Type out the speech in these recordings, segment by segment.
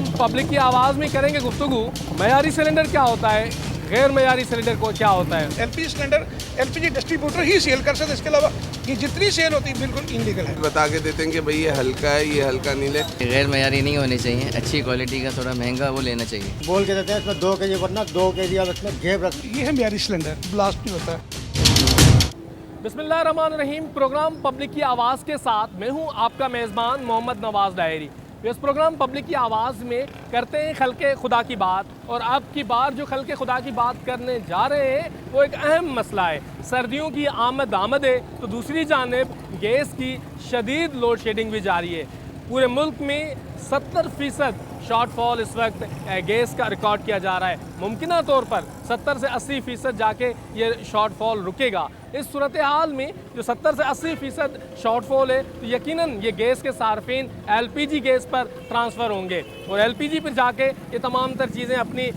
Programme public की आवाज़ में करेंगे गुफ्तगू। मयारी सिलेंडर क्या होता है, गैर मयारी सिलेंडर को क्या होता है। एलपीजी सिलेंडर एलपीजी डिस्ट्रीब्यूटर ही सेल कर सकते हैं, इसके अलावा ये जितनी सेल होती है बिल्कुल इनलीगल है। बता के देते हैं कि भाई ये हल्का है, ये हल्का नहीं ले। गैर मयारी नहीं होनी चाहिए, अच्छी क्वालिटी का थोड़ा महंगा वो लेना चाहिए। बोल के देते हैं इसमें 2 kg वरना 2 kg अब इसमें घेब रख। ये है मयारी सिलेंडर, ब्लास्ट नहीं होता है। बिस्मिल्लाहिर्रहमानिर्रहीम। प्रोग्राम पब्लिक की आवाज़ के साथ मैं हूं आपका मेज़बान मोहम्मद नवाज़ डायरी। इस प्रोग्राम पब्लिक की आवाज़ में करते हैं खल्के खुदा की बात, और अब की बार जो खल्के खुदा की बात करने जा रहे हैं वो एक अहम मसला है। सर्दियों की आमद है तो दूसरी जानिब गैस की शदीद लोड शेडिंग भी जारी है। पूरे मुल्क में 70% शॉर्टफॉल इस वक्त गैस का रिकॉर्ड किया जा रहा है। मुमकिना तौर पर 70 से 80% जाके ये शॉर्टफॉल रुकेगा। इस सूरत हाल में जो 70 से 80% शॉर्टफॉल है तो यकीनन ये गैस के सार्फिन एलपीजी गैस पर ट्रांसफ़र होंगे, और एलपीजी पर जाके ये तमाम तर चीज़ें अपनी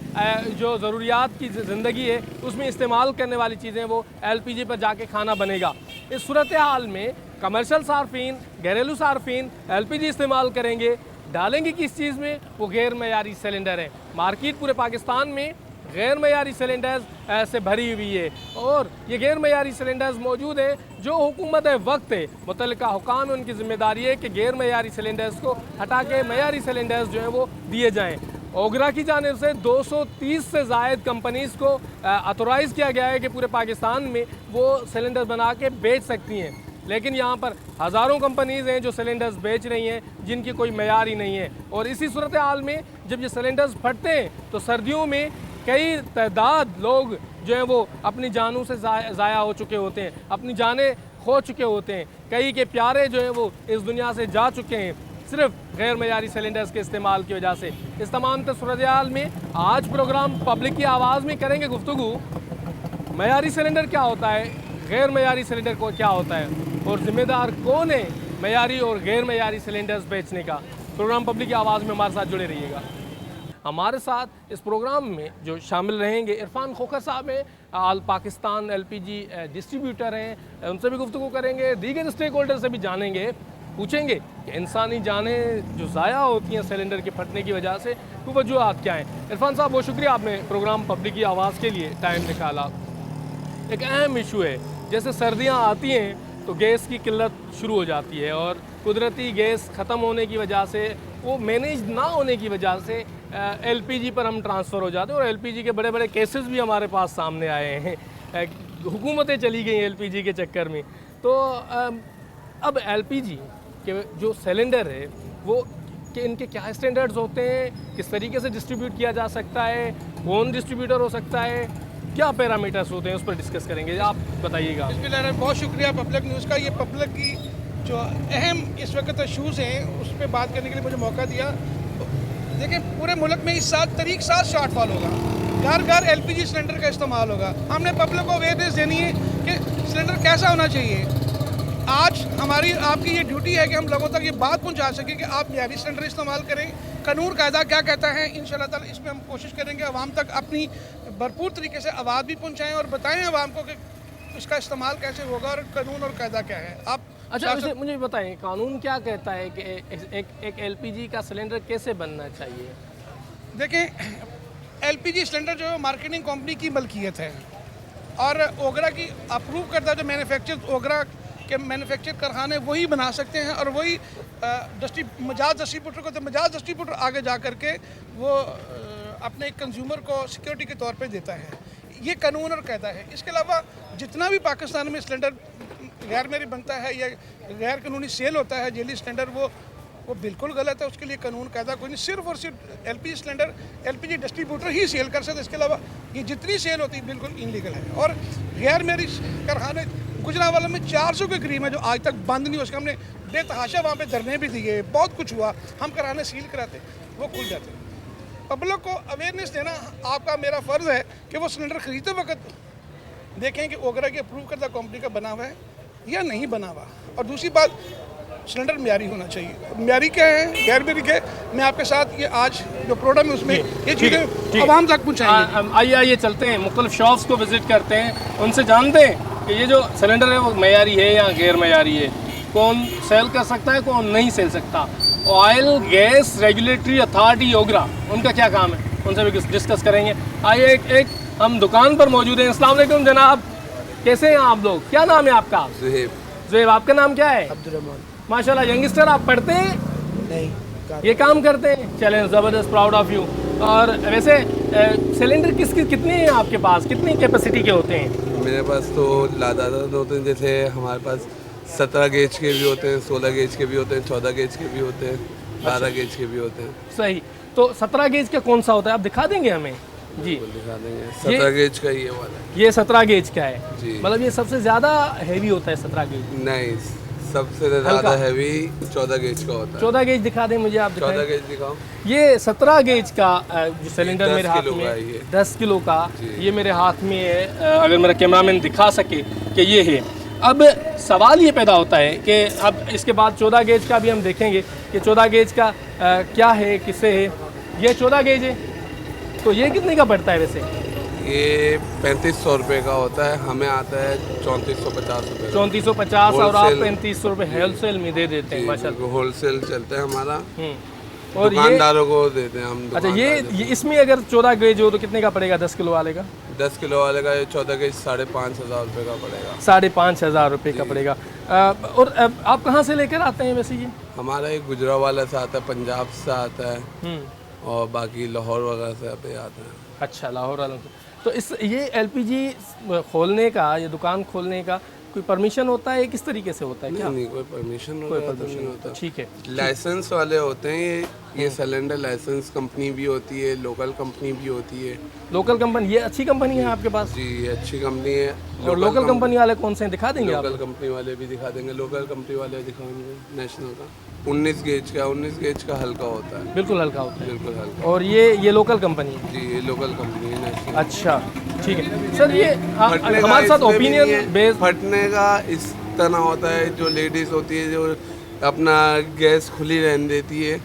जो ज़रूरियात की ज़िंदगी है उसमें इस्तेमाल करने वाली चीज़ें वो एलपीजी पर जाके खाना बनेगा। इस सूरत हाल में कमर्शियल सार्फिन, घरेलू सार्फिन एलपीजी इस्तेमाल करेंगे, डालेंगे किस चीज़ में, वो गैर मयारी सिलेंडर है। मार्केट पूरे पाकिस्तान में गैर मयारी सिलेंडर्स से भरी हुई है, और ये गैर मयारी सिलेंडर्स मौजूद है। जो हुकूमत वक्त है, मुतल्लिका हुकाम है, उनकी ज़िम्मेदारी है कि गैर मयारी सिलेंडर्स को हटा के मयारी सिलेंडर्स जो हैं वो दिए जाएँ। ओगरा की जानिब से 230 से ज़ायद कंपनीज़ को ऑथोराइज़ किया गया है कि पूरे पाकिस्तान में वो सिलेंडर बना के बेच सकती हैं, लेकिन यहाँ पर हज़ारों कंपनीज़ हैं जो सिलेंडर्स बेच रही हैं जिनकी कोई मयार ही नहीं है। और इसी सूरत हाल में जब ये सिलेंडर्स फटते हैं तो सर्दियों में कई तादाद लोग जो हैं वो अपनी जानों से ज़ाया हो चुके होते हैं, अपनी जानें खो चुके होते हैं। कई के प्यारे जो हैं वो इस दुनिया से जा चुके हैं सिर्फ गैर मयारी सिलेंडर्स के इस्तेमाल की वजह से। इस तमाम सूरत हाल में आज प्रोग्राम पब्लिक की आवाज़ में करेंगे गुफ्तगू। मयारी सिलेंडर क्या होता है, गैर मयारी सिलेंडर को क्या होता है, और ज़िम्मेदार कौन है मयारी और गैर मयारी सिलेंडर्स बेचने का। प्रोग्राम पब्लिक की आवाज़ में हमारे साथ जुड़े रहिएगा। हमारे साथ इस प्रोग्राम में जो शामिल रहेंगे इरफान खोखर साहब हैं, आल पाकिस्तान एलपीजी डिस्ट्रीब्यूटर हैं, उनसे भी गुफ्तगू करेंगे। दीगर स्टेक होल्डर से भी जानेंगे, पूछेंगे कि इंसानी जानें जो ज़ाया होती हैं सिलेंडर के फटने की वजह से वो वजूहात क्या हैं। इरफान साहब बहुत शुक्रिया, आपने प्रोग्राम पब्लिक की आवाज़ के लिए टाइम निकाला। एक अहम इशू है, जैसे सर्दियाँ आती हैं तो गैस की किल्लत शुरू हो जाती है, और कुदरती गैस ख़त्म होने की वजह से, वो मैनेज ना होने की वजह से एलपीजी पर हम ट्रांसफ़र हो जाते हैं, और एलपीजी के बड़े बड़े केसेस भी हमारे पास सामने आए हैं। हुकूमतें चली गई एलपीजी के चक्कर में। तो अब एलपीजी के जो सिलेंडर है वो कि इनके क्या स्टैंडर्ड्स होते हैं, किस तरीके से डिस्ट्रीब्यूट किया जा सकता है, कौन डिस्ट्रीब्यूटर हो सकता है, क्या पैरामीटर्स होते हैं, उस पर डिस्कस करेंगे। आप बताइएगा। बहुत शुक्रिया पब्लिक न्यूज़ का, ये पब्लिक की जो अहम इस वक्त इशूज़ हैं उस पर बात करने के लिए मुझे मौका दिया। देखिए, पूरे मुल्क में इस साल तारीख 7 शॉर्टफॉल होगा, घर घर एलपीजी सिलेंडर का इस्तेमाल होगा। हमने पब्लिक को अवेयरनेस देनी है कि सिलेंडर कैसा होना चाहिए। आज हमारी आपकी ये ड्यूटी है कि हम लोगों तक ये बात पहुंचा सकें कि आप मयारी सिलेंडर इस्तेमाल करें। कानून कायदा क्या कहता है, इंशाल्लाह ताला इसमें हम कोशिश करेंगे अवाम तक अपनी भरपूर तरीके से आवाज़ भी पहुंचाएं और बताएं अवाम को कि इसका इस्तेमाल कैसे होगा और कानून और कायदा क्या है। आप अच्छा, वैसे मुझे बताएं कानून क्या कहता है कि एक एलपीजी का सिलेंडर कैसे बनना चाहिए। देखें, एलपीजी सिलेंडर जो है मार्केटिंग कंपनी की मलकियत है, और ओगरा की अप्रूव करता जो मैन्युफैक्चर ओगरा के मैन्युफैक्चर कारखाने वही बना सकते हैं, और वही मजाज डिस्ट्रीब्यूटर को, तो मजाज डिस्ट्रीब्यूटर आगे जा कर के वो अपने कंज्यूमर को सिक्योरिटी के तौर पे देता है। ये कानून और कायदा है। इसके अलावा जितना भी पाकिस्तान में सिलेंडर गैर मेरी बनता है या गैर कानूनी सेल होता है जेली सिलेंडर, वो बिल्कुल गलत है। उसके लिए कानून कायदा कोई नहीं, सिर्फ और सिर्फ एलपीजी सिलेंडर एलपीजी डिस्ट्रीब्यूटर ही सेल कर सकते। इसके अलावा ये जितनी सेल होती है बिल्कुल इनलीगल है। और गैर मेरी कारखाने गुजरांवाला में 400 के करीब है जो आज तक बंद नहीं हो सका। हमने बेतहाशा वहाँ पे धरने भी दिए, बहुत कुछ हुआ, हम कारखाने सील कराते, वो खुल जाते। पब्लिक को अवेयरनेस देना आपका मेरा फ़र्ज़ है कि वो सिलेंडर ख़रीदते वक्त देखें कि ओगरा की अप्रूव करदा कंपनी का बना हुआ है या नहीं बना हुआ। और दूसरी बात, सिलेंडर म्यारी होना चाहिए। म्यारी क्या है, गैर म्यारी क्या है, मैं आपके साथ ये आज जो प्रोग्राम है उसमें ये चीज़ें आवाम तक पहुँचाएंगे। आइए चलते हैं, मुख्तलिफ शॉप्स को विज़िट करते हैं, उनसे जानते हैं कि ये जो सिलेंडर है वो मयारी है या गैर मयारी है। कौन सेल कर सकता है, कौन नहीं सेल सकता। ऑयल गैस रेगुलेटरी अथॉरिटी ओगरा, उनका क्या काम है, उनसे भी डिस्कस करेंगे। आइए एक हम दुकान पर मौजूद हैं। अस्सलाम वालेकुम जनाब, कैसे हैं आप लोग? क्या नाम है आपका? ज़ुहैब। आपका नाम क्या है? अब्दुर्रहमान। माशाल्लाह। यंगस्टर, आप पढ़ते हैं? नहीं, ये काम करते हैं? चलें, ज़बरदस्त, प्राउड ऑफ यू। और वैसे सिलेंडर कितने हैं आपके पास, कितनी कैपेसिटी के होते हैं? मेरे पास तो लादादाद होते हैं, जैसे हमारे पास 17 गेज के भी होते हैं, 16 गेज के भी होते हैं, 14 गेज के भी होते हैं, 12 गेज के भी होते हैं। सही। तो 17 गेज का कौन सा होता है, आप दिखा देंगे हमें? जी दिखा देंगे। 17 गेज का ये वाला है। ये 17 गेज का है जी। मतलब ये सबसे ज़्यादा हैवी होता है 17 गेज? नहीं, सबसे ज़्यादा हैवी 14 गेज का होता है। 14 गेज दिखा दें मुझे, आप 14 दिखाएं। गेज दिखाओ। ये 17 गेज का जो सिलेंडर 10 मेरे हाथ किलो में का है ये। 10 किलो का जी। ये मेरे हाथ में है। अगर मेरा कैमरामैन दिखा सके कि ये है। अब सवाल ये पैदा होता है कि अब इसके बाद 14 गेज का भी हम देखेंगे कि 14 गेज का क्या है, किससे है। ये 14 गेज है, तो ये कितने का पड़ता है वैसे? ये 3500 रुपये का होता है, हमें आता है 3450 रुपये। 3450 और आप Wholesale। 3500 रुपये होलसेल में दे देते हैं। माशाल्लाह। होलसेल चलता है हमारा, और ये दुकानदारों को देते हैं हम। अच्छा, ये दुकानदार इसमें अगर 14 गेज हो तो कितने का पड़ेगा 10 किलो वाले का? 10 किलो वाले का ये 14 गेज 5500 रुपये का पड़ेगा। 5500 रुपये का पड़ेगा। और आप कहाँ से लेकर आते हैं वैसे ये? हमारा एक गुजरावाला से आता है, पंजाब से आता है, हम्म। और बाकी लाहौर वगैरह से पे आता है। अच्छा, लाहौर वालों से। तो इस ये एलपीजी खोलने का, ये दुकान खोलने का कोई परमिशन होता है, किस तरीके से होता है क्या? नहीं, कोई परमिशन कोई वगैरह तो परमिशन नहीं होता, होता। ठीक है। लाइसेंस वाले होते हैं ये सिलेंडर लाइसेंस कंपनी भी होती है, लोकल कंपनी भी होती है। लोकल कंपनी, ये अच्छी कंपनी है आपके पास? जी, ये अच्छी कंपनी है। और लोकल कंपनी वाले कौन से हैं, दिखा देंगे आप? लोकल कंपनी वाले भी दिखा देंगे, लोकल कंपनी वाले दिखाएंगे। नेशनल का 19 गेज का, 19 गेज का हल्का होता है, बिल्कुल हल्का होता है। बिल्कुल हल्का। और ये लोकल कंपनी है? जी, ये लोकल कंपनी है, नेशनल। अच्छा, ठीक है सर। ये फटने का हमारे साथ इसमें भी नहीं ओपिनियन है। बेस्ड फटने का इस तरह होता है, जो लेडीज होती है जो अपना गैस खुली रहने देती है,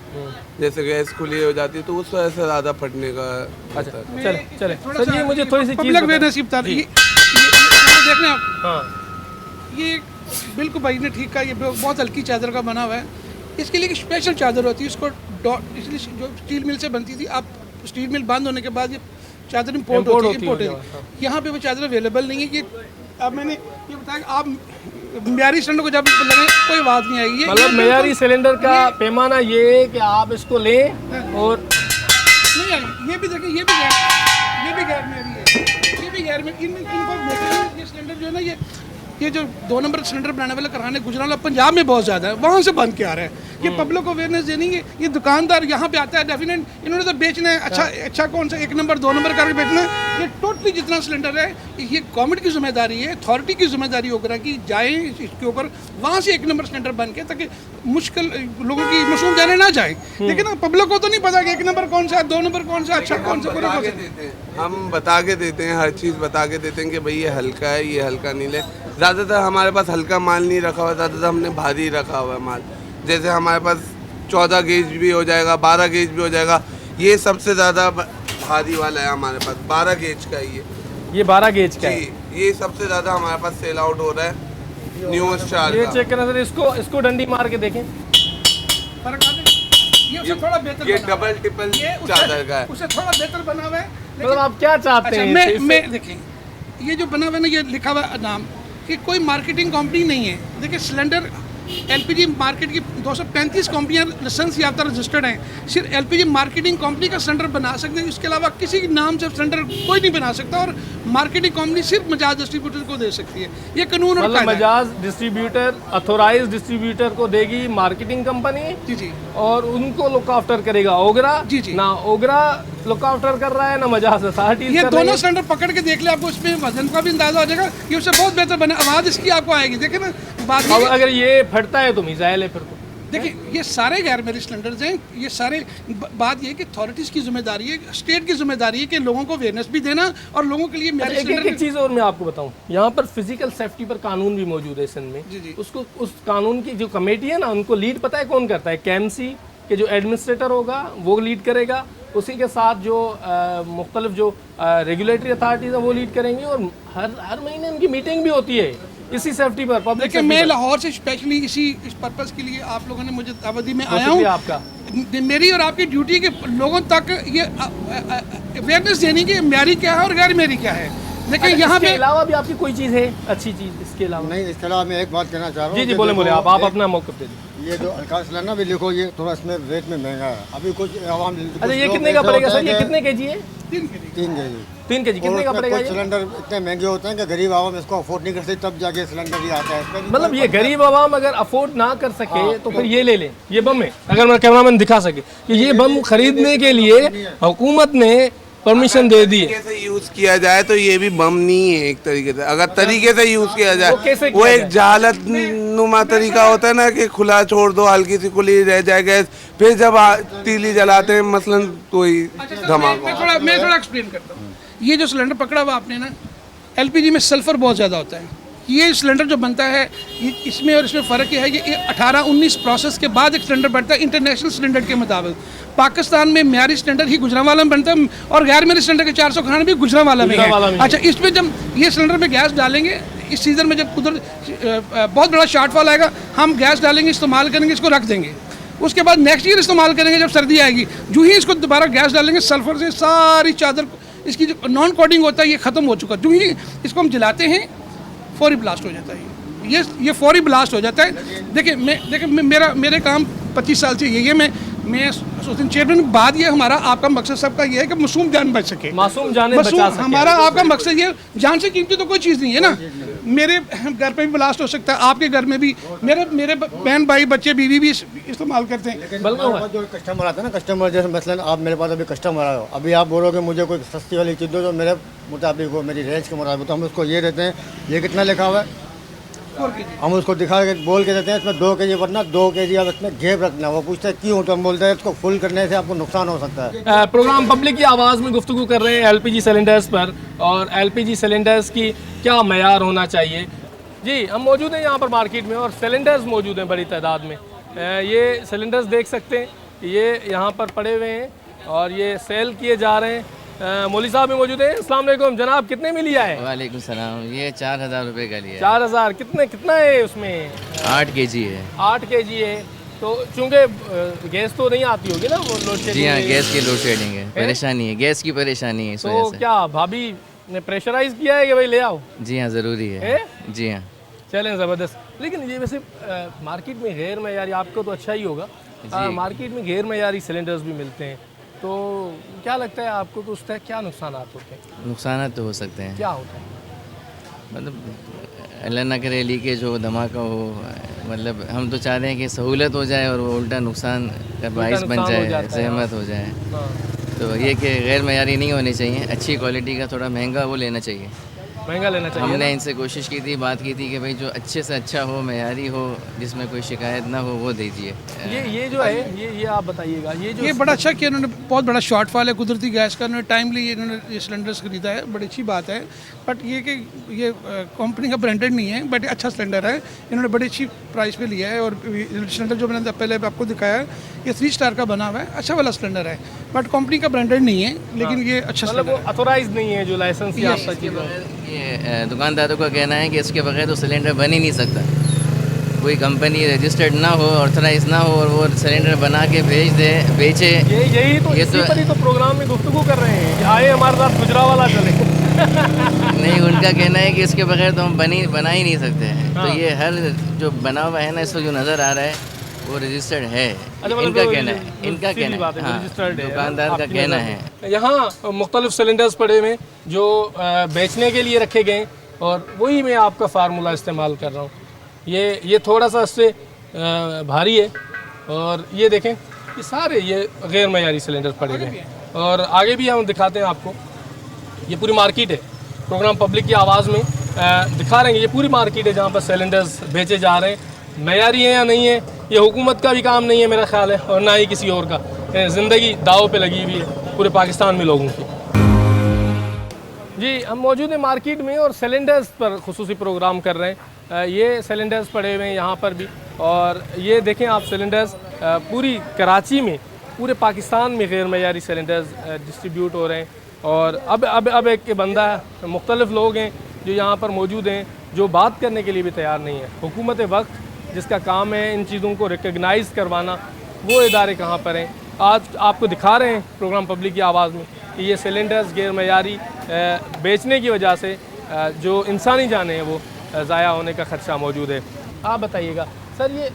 जैसे गैस खुली हो जाती है तो उस वजह से ज़्यादा फटने का अच्छा, होता है। चले सर, ये मुझे थोड़ी सी चीज़ पब्लिक बताएं। अवेयरनेस बता जी। ये देखने आप, हाँ, ये बिल्कुल भाई ने ठीक कहा, ये बहुत हल्की चादर का बना हुआ है। इसके लिए एक स्पेशल चादर होती है, इसको इसलिए जो स्टील मिल से बनती थी, आप स्टील मिल बंद होने के बाद ये चादर इम्पोर्ट Import होती होती है। है, यहाँ पे वो चादर अवेलेबल नहीं है। ये अब मैंने ये बताया कि आप म्यारी सिलेंडर को जब लगाएं कोई बात नहीं आएगी। मतलब मेयारी सिलेंडर का पैमाना ये है कि आप इसको लें और नहीं आएगी। ये भी देखें, ये भी गैर मेरी है, ये भी गैर मेरी। इनको ये सिलेंडर जो है ना, ये जो 2 नंबर सिलेंडर बनाने वाले कारखाने गुजरात पंजाब में बहुत ज़्यादा है, वहाँ से बंद के आ रहा है। ये पब्लिक को अवेयरनेस देनी है। ये दुकानदार यहाँ पे आता है, डेफिनेट इन्होंने तो बेचना है। अच्छा कौन सा 1 नंबर 2 नंबर करके बेचना है। ये टोटली जितना सिलेंडर है, ये गवर्नमेंट की जिम्मेदारी है, अथॉरिटी की जिम्मेदारी होकर कि जाए इसके ऊपर, वहाँ से 1 नंबर सिलेंडर बन के, ताकि मुश्किल लोगों की मसूम जाने ना जाए। लेकिन पब्लिक को तो नहीं पता कि 1 नंबर कौन सा, 2 नंबर कौन सा, अच्छा कौन सा, बता के देते हैं, हम बता के देते हैं, हर चीज़ बता के देते हैं कि भाई ये हल्का है, ये हल्का नहीं ले। ज़्यादातर हमारे पास हल्का माल नहीं रखा हुआ, ज़्यादातर हमने भारी रखा हुआ है माल। जैसे हमारे पास 14 गेज भी हो जाएगा, 12 गेज भी हो जाएगा। ये सबसे ज़्यादा भारी वाला है हमारे पास, 12 गेज का ये 12 गेज का है। जी, ये सबसे ज़्यादा हमारे पास सेल आउट हो रहा है न्यू स्टार ये का। चेक करना सर, इसको डंडी मार के देखें। फर्क आता है। ये उससे थोड़ा बेहतर ये बना हुआ है। डबल टिपल ये चादर का है। उससे थोड़ा बेहतर बना हुआ है। मतलब आप क्या चाहते अच्छा, हैं? मैं देखें, ये जो बना हुआ है ना, ये लिखा हुआ नाम कि कोई मार्केटिंग कंपनी नहीं है। देखिए, सिलेंडर एलपीजी मार्केट की 235 कंपनियां लाइसेंस याफ्ता रजिस्टर्ड हैं। सिर्फ एलपीजी मार्केटिंग कंपनी का सिलेंडर बना सकते हैं, इसके अलावा किसी नाम से सिलेंडर कोई नहीं बना सकता। और मार्केटिंग कंपनी सिर्फ मजाज डिस्ट्रीब्यूटर को दे सकती है। ये कानून और मतलब कायदा है। मजाज डिस्ट्रीब्यूटर अथोराइज डिस्ट्रीब्यूटर को देगी मार्केटिंग कंपनी, जी जी, और उनको लुक आफ्टर करेगा ओगरा। जी जी। ना ओगरा लुक आफ्टर कर रहा है, ना मजाज अथॉरिटीज ये कर रही दोनों है। सिलेंडर पकड़ के देख ले, आपको इसमें वजन का भी अंदाजा हो जाएगा। ये उससे बहुत बेहतर बना, आवाज़ इसकी आपको आएगी। देखे ना बात अब ये, अगर ये फटता है तो मिसाइल है फिर तो। देखिए ये सारे गैर मेरी सिलेंडर्स हैं। ये सारे बात ये है कि अथॉरिटीज़ की जिम्मेदारी है, स्टेट की जिम्मेदारी है कि लोगों को अवेयरनेस भी देना और लोगों के लिए मेरे एक चीज़ और मैं आपको बताऊं, यहाँ पर फिजिकल सेफ्टी पर कानून भी मौजूद है सिंध में। जी जी। उसको उस कानून की जो कमेटी है ना, उनको लीड पता है कौन करता है? केएमसी के जो एडमिनिस्ट्रेटर होगा वो लीड करेगा। उसी के साथ जो मुख्तलिफ जो रेगुलेटरी अथॉरिटीज़ है वो लीड करेंगी। और हर महीने उनकी मीटिंग भी होती है इसी सेफ्टी पर पब्लिक देखिए मैं लाहौर से स्पेशली इस पर्पज़ के लिए आप लोगों ने मुझे दावत दी, मैं आया हूँ। आपका मेरी और आपकी ड्यूटी के लोगों तक ये अवेयरनेस देनी कि म्यारी क्या है और गैर म्यारी क्या है। देखिए यहाँ पे अलावा भी आपकी कोई चीज़ है अच्छी चीज़ इसके अलावा? नहीं, इसके अलावा मैं एक बात कहना चाह रहा हूँ। जी जी कि बोले देखो, बोले आप एक- अपना मौक़िफ़ दे दीजिए। ये जो हल्का सिलेंडर भी लिखो, ये थोड़ा इसमें रेट में महंगा है। अभी कुछ आवाम अच्छा ये कितने का पड़ेगा सर? ये कितने केजी है? 3 के जी। 3 केजी। 3 केजी कितने का पड़ेगा कुछ ये? सिलेंडर इतने महंगे होते हैं कि गरीब आवाम इसको अफोर्ड नहीं कर सकती, तब जाके सिलेंडर ही आता है। इसमें भी मतलब कोई ये फर्क गरीब आवाम अगर अफोर्ड ना कर सके तो फिर ये ले लें। ये बम है, अगर मेरा कैमरामैन दिखा सके कि ये बम खरीदने के लिए हुकूमत ने परमिशन दे दी है। तरीके से यूज किया जाए तो ये भी बम नहीं है एक तरीके से। अगर तरीके से यूज किया वो कैसे जाए किया वो एक जाए? जहालत नुमा तरीका होता है ना कि खुला छोड़ दो, हल्की सी खुली रह जाए गैस, फिर जब तीली जलाते हैं मसलन तो ही धमाका। मैं थोड़ा एक्सप्लेन करता हूँ। ये जो सिलेंडर पकड़ा हुआ आपने ना, एलपीजी में सल्फर बहुत ज़्यादा होता है। ये सिलेंडर जो बनता है ये इसमें और इसमें फ़र्क ये है कि 18-19 प्रोसेस के बाद एक सिलेंडर बनता है इंटरनेशनल सिलेंडर के मुताबिक। पाकिस्तान में म्यारी सिलेंडर ही गुजरांवाला में बनता है और गैर म्यारी सिलेंडर के 400 खाने भी गुजरांवाला में है। अच्छा, इसमें जब ये सिलेंडर में गैस डालेंगे, इस सीज़न में जब उधर बहुत बड़ा शॉर्टफॉल आएगा, हम गैस डालेंगे, इस्तेमाल करेंगे, इसको रख देंगे। उसके बाद नेक्स्ट ईयर इस्तेमाल करेंगे जब सर्दी आएगी, जो ही इसको दोबारा गैस डालेंगे, सल्फर से सारी चादर इसकी जो नॉन कोटिंग होता है ये ख़त्म हो चुका है। जो ही इसको हम जलाते हैं फौरी ब्लास्ट हो जाता है। ये फौरी ब्लास्ट हो जाता है। देखिए मेरे काम 25 साल से यही है। मैं चेयरमैन बाद ये हमारा आपका मकसद सबका ये है कि मासूम जान बच सके, मासूम जाने बचा सके। हमारा आपका मकसद ये, जान से कीमती तो कोई चीज़ नहीं है ना। मेरे घर पे भी ब्लास्ट हो सकता है, आपके घर में भी, मेरे बहन भाई बच्चे बीवी भी इस्तेमाल करते हैं। बल्कि जो कस्टमर आता है ना, कस्टमर जैसे मसलन आप मेरे पास अभी कस्टमर आए हो, अभी आप बोलोगे मुझे कोई सस्ती वाली चीज़ दो जो मेरे मुताबिक हो, मेरी रेंज के मुताबिक, तो हम उसको ये देते हैं। ये कितना लिखा हुआ है, हम उसको दिखा के बोल के देते हैं इसमें 2 केजी वरना 2 केजी आप इसमें घेप रखना। वो पूछता है क्यों, तो हम बोलते हैं इसको फुल करने से आपको नुकसान हो सकता है। प्रोग्राम पब्लिक की आवाज़ में गुफ्तगू कर रहे हैं एलपीजी सिलेंडर्स पर और एलपीजी सिलेंडर्स की क्या मयार होना चाहिए। जी हम मौजूद हैं यहाँ पर मार्केट में और सिलेंडर्स मौजूद हैं बड़ी तादाद में। ये सिलेंडर्स देख सकते हैं, ये यहाँ पर पड़े हुए हैं और ये सेल किए जा रहे हैं। मौली साहब भी मौजूद हैं। अस्सलाम वालेकुम जनाब, कितने में लिया है? वालेकुम सलाम। ये 4000 रुपये का लिया है। 4000 कितना है उसमें? 8 केजी है। 8 केजी है। तो चूँकि गैस तो नहीं आती होगी ना, वो लोड शेडिंग? जी हाँ, गैस की लोड शेडिंग है, परेशानी है, गैस की परेशानी है इस तो वजह से। क्या भाभी ने प्रेशराइज किया है कि भाई ले आओ? जी हाँ, ज़रूरी है। जी हाँ। चलें, ज़बरदस्त। लेकिन ये वैसे मार्केट में गैर मयारी, आपको तो अच्छा ही होगा, मार्केट में गैर मयारी सिलेंडर्स भी मिलते हैं, तो क्या लगता है आपको कि उससे क्या नुकसान होते हैं? नुकसान तो हो सकते हैं। क्या होता है? मतलब अल्लाह ना करे लीकेज हो, धमाका हो, मतलब हम तो चाहते हैं कि सहूलत हो जाए और वो उल्टा नुकसान का बाइस बन जाए, जहमत हो जाए। तो ये कि गैर मयारी नहीं होनी चाहिए, अच्छी क्वालिटी का थोड़ा महंगा वो लेना चाहिए, महंगा लेना चाहिए। हमने इनसे कोशिश की थी, बात की थी कि भाई जो अच्छे से अच्छा हो, मयारी हो, जिसमें कोई शिकायत ना हो, वो दीजिए। ये जो है ये आप बताइएगा, ये बड़ा अच्छा किया इन्होंने, बहुत बड़ा शॉर्टफॉल है कुदरती गैस का, उन्होंने टाइमली इन्होंने ये सिलेंडर्स खरीदा है, बड़ी अच्छी बात है। बट ये कि ये कंपनी का ब्रांडेड नहीं है, बट अच्छा सिलेंडर है, इन्होंने बड़ी अच्छी प्राइस पे लिया है। और सिलेंडर जो मैंने पहले आपको दिखाया है ये 3 स्टार का बना हुआ है, अच्छा वाला सिलेंडर है, बट कंपनी का ब्रांडेड नहीं है, लेकिन ये अच्छा मतलब वो ऑथोराइज नहीं है, जो लाइसेंस याफ्ता चीज़ है। ये दुकानदारों का कहना है कि इसके बगैर तो सिलेंडर बन ही नहीं सकता, कोई कंपनी रजिस्टर्ड ना हो, ऑथराइज ना हो और वो सिलेंडर बना के भेज दे, बेचे। यही तो इसी पर ही तो प्रोग्राम में गुफ्तगू कर रहे हैं कि आए हमारे साथ गुजरांवाला चले। नहीं, उनका कहना है कि इसके बगैर तो हम बना ही नहीं सकते हैं। तो ये हर जो बना हुआ है ना, इसको जो नज़र आ रहा है वो रजिस्टर्ड है। इनका कहना है, दुकानदार का कहना है। यहाँ मुख्तलिफ सिलेंडर्स पड़े हुए जो बेचने के लिए रखे गए और वही मैं आपका फार्मूला इस्तेमाल कर रहा हूँ। ये थोड़ा सा इससे भारी है और ये देखें, ये सारे ये गैर मयारी सिलेंडर पड़े हुए हैं। और आगे भी हम दिखाते हैं आपको, ये पूरी मार्केट है, प्रोग्राम पब्लिक की आवाज़ में दिखा रहे हैं। ये पूरी मार्केट है जहाँ पर सिलेंडर्स बेचे जा रहे हैं। मयारी है या नहीं है, ये हुकूमत का भी काम नहीं है मेरा ख्याल है, और ना ही किसी और का। ज़िंदगी दाव पे लगी हुई है पूरे पाकिस्तान में लोगों की। जी हम मौजूद हैं मार्केट में और सिलेंडर्स पर खुसूसी प्रोग्राम कर रहे हैं। ये सिलेंडर्स पड़े हुए हैं यहाँ पर भी, और ये देखें आप सिलेंडर्स पूरी कराची में, पूरे पाकिस्तान में गैर मयारी सिलेंडर्स डिस्ट्रीब्यूट हो रहे हैं। और अब एक बंदा है, मुख्तलिफ लोग हैं जो यहाँ पर मौजूद हैं जो बात करने के लिए भी तैयार नहीं है। हुकूमत वक्त जिसका काम है इन चीज़ों को रिकग्नाइज़ करवाना, वो इदारे कहाँ पर हैं। आज आपको दिखा रहे हैं प्रोग्राम पब्लिक की आवाज़ में कि ये सिलेंडर्स गैर मयारी बेचने की वजह से जो इंसानी जानें हैं वो ज़ाया होने का ख़दशा मौजूद है। आप बताइएगा सर, ये